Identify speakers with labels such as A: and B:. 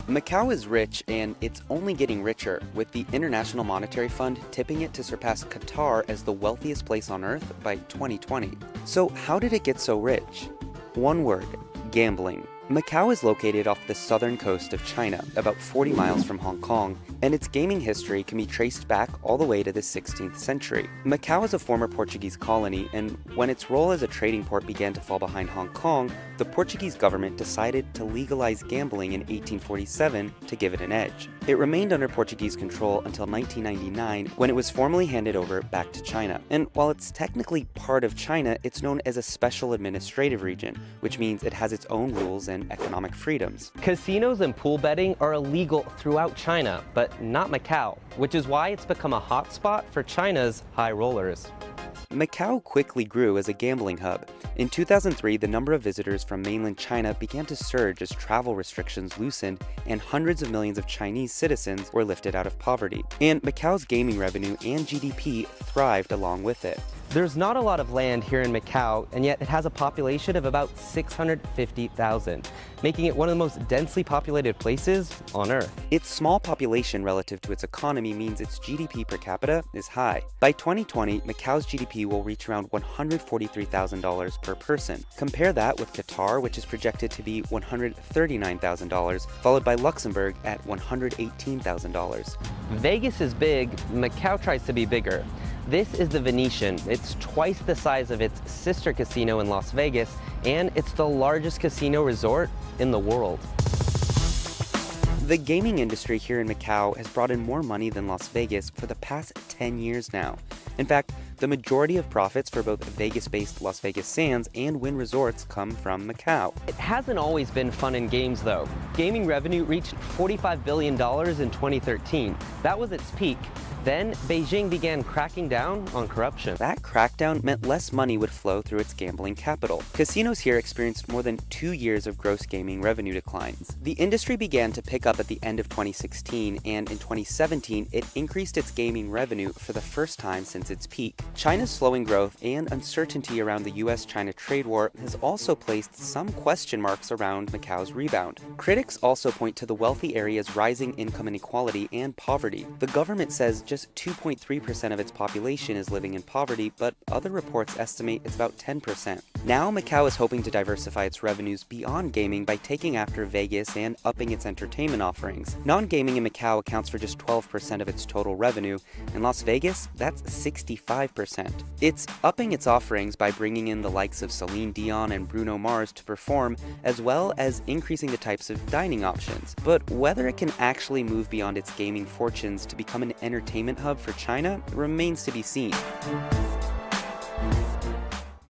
A: Macau is rich and it's only getting richer, with the International Monetary Fund tipping it to surpass Qatar as the wealthiest place on earth by 2020. So how did it get so rich? One word: gambling. Macau is located off the southern coast of China, about 40 miles from Hong Kong, and its gaming history can be traced back all the way to the 16th century. Macau is a former Portuguese colony, and when its role as a trading port began to fall behind Hong Kong, the Portuguese government decided to legalize gambling in 1847 to give it an edge. It remained under Portuguese control until 1999, when it was formally handed over back to China. And while it's technically part of China, it's known as a special administrative region, which means it has its own rules and economic freedoms.
B: Casinos and pool betting are illegal throughout China, but not Macau, which is why it's become a hotspot for China's high rollers.
A: Macau quickly grew as a gambling hub. In 2003, the number of visitors from mainland China began to surge as travel restrictions loosened and hundreds of millions of Chinese citizens were lifted out of poverty. And Macau's gaming revenue and GDP thrived along with it.
B: There's not a lot of land here in Macau, and yet it has a population of about 650,000, making it one of the most densely populated places on Earth.
A: Its small population relative to its economy means its GDP per capita is high. By 2020, Macau's GDP will reach around $143,000 per person. Compare that with Qatar, which is projected to be $139,000, followed by Luxembourg at $118,000.
B: Vegas is big, Macau tries to be bigger. This is the Venetian. It's twice the size of its sister casino in Las Vegas, and it's the largest casino resort in the world.
A: The gaming industry here in Macau has brought in more money than Las Vegas for the past 10 years now. In fact, the majority of profits for both Vegas-based Las Vegas Sands and Wynn Resorts come from Macau.
B: It hasn't always been fun and games, though. Gaming revenue reached $45 billion in 2013. That was its peak. Then, Beijing began cracking down on corruption.
A: That crackdown meant less money would flow through its gambling capital. Casinos here experienced more than 2 years of gross gaming revenue declines. The industry began to pick up at the end of 2016, and in 2017, it increased its gaming revenue for the first time since its peak. China's slowing growth and uncertainty around the US-China trade war has also placed some question marks around Macau's rebound. Critics also point to the wealthy area's rising income inequality and poverty. The government says just 2.3% of its population is living in poverty, but other reports estimate it's about 10%. Now Macau is hoping to diversify its revenues beyond gaming by taking after Vegas and upping its entertainment offerings. Non-gaming in Macau accounts for just 12% of its total revenue. In Las Vegas, that's 65%. It's upping its offerings by bringing in the likes of Celine Dion and Bruno Mars to perform, as well as increasing the types of dining options. But whether it can actually move beyond its gaming fortunes to become an entertainment hub for China remains to be seen.